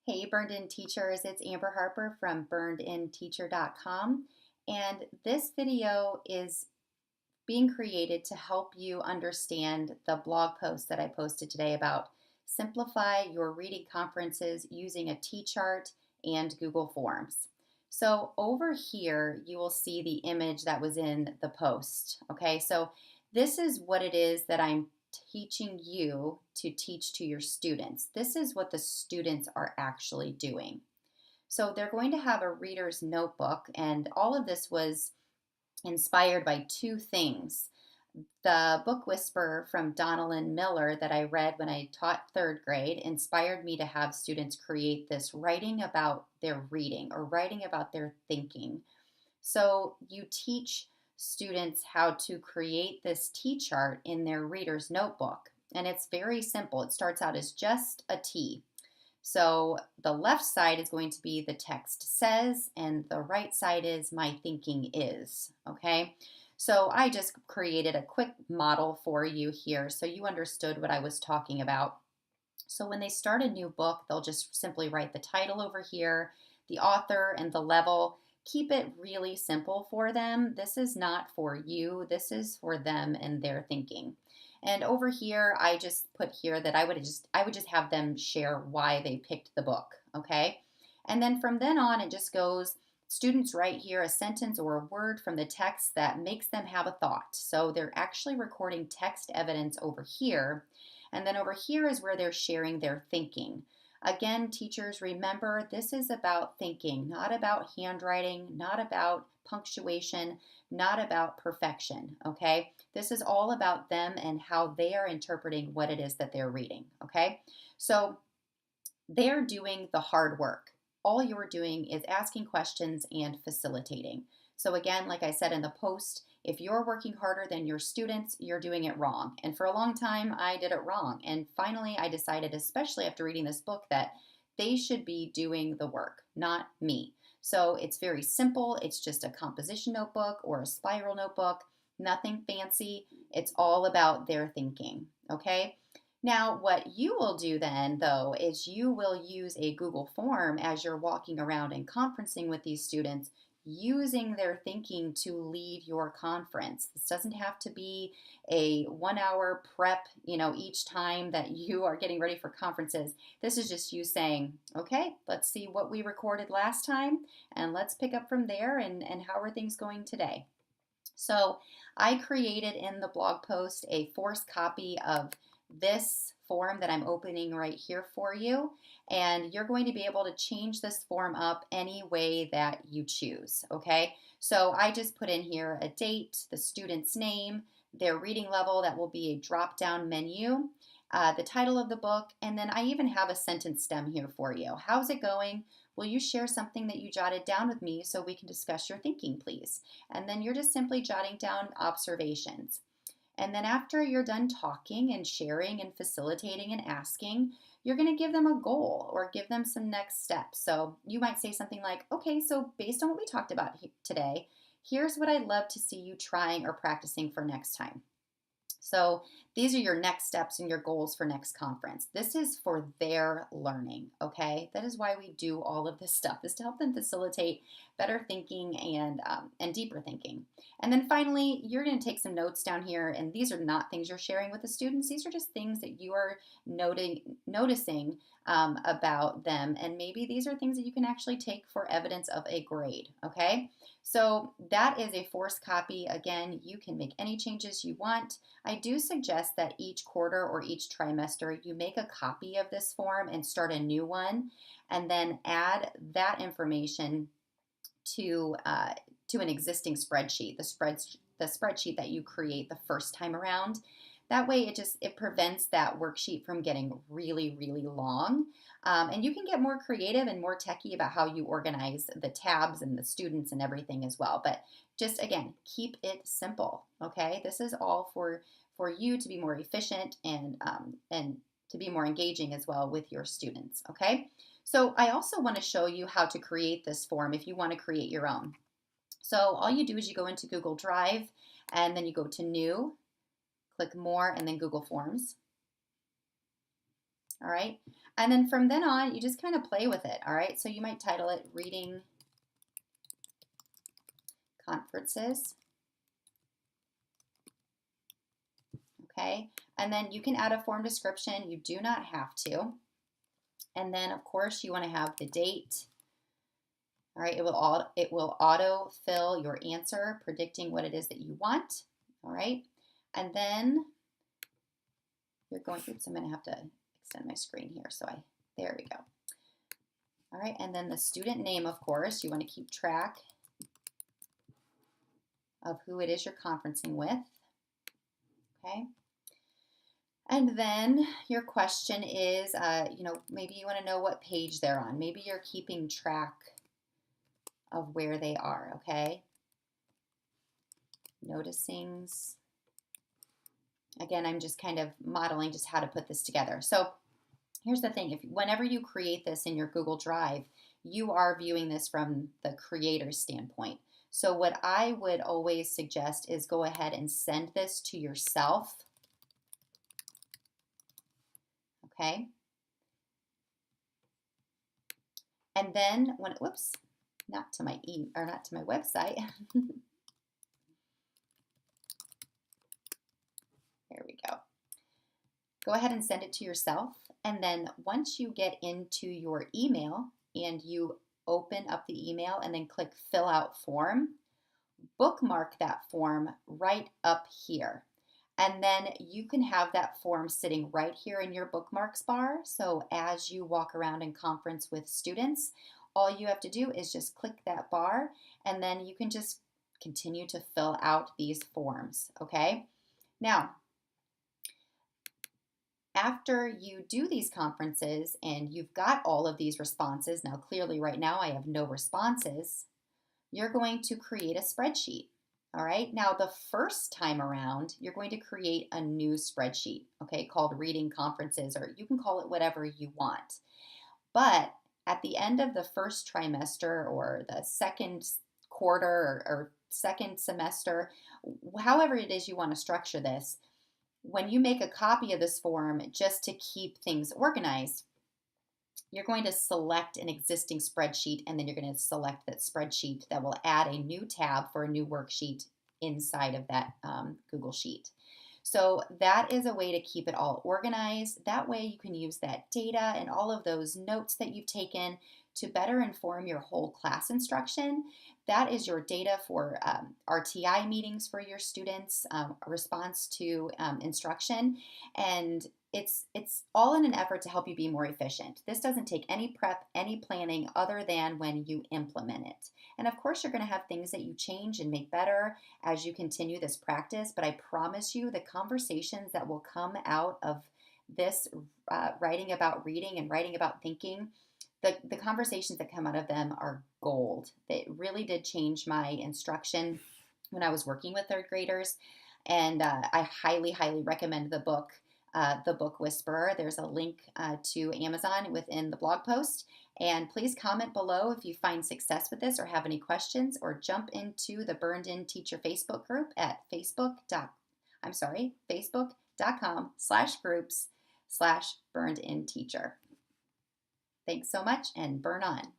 Hey, Burned In Teachers, it's Amber Harper from burnedinteacher.com, and this video is being created to help you understand the blog post that I posted today about simplify your reading conferences using a T-chart and Google Forms. So over here, you will see the image that was in the post. Okay, so this is what it is that I'm teaching you to teach to your students. This is what the students are actually doing. So they're going to have a reader's notebook, and all of this was inspired by two things. The Book Whisperer from Donalyn Miller that I read when I taught third grade inspired me to have students create this writing about their reading or writing about their thinking. So you teach students how to create this T-chart in their reader's notebook. And it's very simple. It starts out as just a T. So the left side is going to be the text says, and the right side is my thinking is. Okay. So I just created a quick model for you here so you understood what I was talking about. So when they start a new book, they'll just simply write the title over here, the author, and the level. Keep it really simple for them. This is not for you. This is for them and their thinking. And over here, I just put here that I would just have them share why they picked the book, okay? And then from then on, it just goes, students write here a sentence or a word from the text that makes them have a thought. So they're actually recording text evidence over here. And then over here is where they're sharing their thinking. Again, teachers, remember this is about thinking, not about handwriting, not about punctuation, not about perfection, okay? This is all about them and how they are interpreting what it is that they're reading, okay? So they're doing the hard work. All you're doing is asking questions and facilitating. So again, like I said in the post, if you're working harder than your students, you're doing it wrong. And for a long time, I did it wrong. And finally, I decided, especially after reading this book, that they should be doing the work, not me. So it's very simple. It's just a composition notebook or a spiral notebook, nothing fancy. It's all about their thinking, okay? Now, what you will do then, though, is you will use a Google form as you're walking around and conferencing with these students, using their thinking to lead your conference. This doesn't have to be a 1 hour prep, each time that you are getting ready for conferences. This is just you saying, okay, let's see what we recorded last time, and let's pick up from there, and how are things going today? So I created in the blog post a forced copy of this form that I'm opening right here for you. And you're going to be able to change this form up any way that you choose, okay? So I just put in here a date, the student's name, their reading level, that will be a drop-down menu, the title of the book, and then I even have a sentence stem here for you. How's it going? Will you share something that you jotted down with me so we can discuss your thinking, please? And then you're just simply jotting down observations. And then after you're done talking and sharing and facilitating and asking, you're going to give them a goal or give them some next steps. So you might say something like, okay, so based on what we talked about today, here's what I'd love to see you trying or practicing for next time. So these are your next steps and your goals for next conference. This is for their learning, okay? That is why we do all of this stuff, is to help them facilitate better thinking and deeper thinking. And then finally, you're going to take some notes down here, and these are not things you're sharing with the students. These are just things that you are noticing about them, and maybe these are things that you can actually take for evidence of a grade, okay? So that is a forced copy. Again, you can make any changes you want. I do suggest that each quarter or each trimester you make a copy of this form and start a new one, and then add that information to an existing spreadsheet, the spreadsheet that you create the first time around. That way it prevents that worksheet from getting really, really long. And you can get more creative and more techy about how you organize the tabs and the students and everything as well. But just again, keep it simple, okay? This is all for you to be more efficient and to be more engaging as well with your students, okay? So I also want to show you how to create this form if you want to create your own. So all you do is you go into Google Drive, and then you go to New, click More, and then Google Forms. All right. And then from then on, you just kind of play with it, all right? So you might title it Reading Conferences, okay? And then you can add a form description. You do not have to. And then, of course, you want to have the date. All right, it will auto fill your answer, predicting what it is that you want. All right, and then you're going. Oops, I'm going to have to extend my screen here. There we go. All right, and then the student name, of course, you want to keep track of who it is you're conferencing with. Okay. And then your question is, maybe you want to know what page they're on. Maybe you're keeping track of where they are, okay? Noticings. Again, I'm just kind of modeling just how to put this together. So here's the thing. Whenever you create this in your Google Drive, you are viewing this from the creator's standpoint. So what I would always suggest is go ahead and send this to yourself. Okay? And then not to my website. There we go. Go ahead and send it to yourself. And then once you get into your email and you open up the email and then click Fill Out Form, bookmark that form right up here. And then you can have that form sitting right here in your bookmarks bar. So as you walk around and conference with students, all you have to do is just click that bar, and then you can just continue to fill out these forms, okay? Now, after you do these conferences and you've got all of these responses, now clearly right now I have no responses, you're going to create a spreadsheet. All right, now the first time around, you're going to create a new spreadsheet, okay, called Reading Conferences, or you can call it whatever you want. But at the end of the first trimester or the second quarter or second semester, however it is you want to structure this, when you make a copy of this form just to keep things organized, you're going to select an existing spreadsheet, and then you're going to select that spreadsheet that will add a new tab for a new worksheet inside of that Google Sheet. So that is a way to keep it all organized. That way you can use that data and all of those notes that you've taken to better inform your whole class instruction. That is your data for RTI meetings for your students, response to instruction, and it's all in an effort to help you be more efficient. This doesn't take any prep, any planning other than when you implement it. And of course, you're going to have things that you change and make better as you continue this practice, but I promise you the conversations that will come out of this writing about reading and writing about thinking, the conversations that come out of them are gold. It really did change my instruction when I was working with third graders, and I highly, highly recommend the book. The Book Whisperer. There's a link to Amazon within the blog post. And please comment below if you find success with this or have any questions, or jump into the Burned In Teacher Facebook group at facebook.com/groups/burnedinteacher. Thanks so much, and burn on.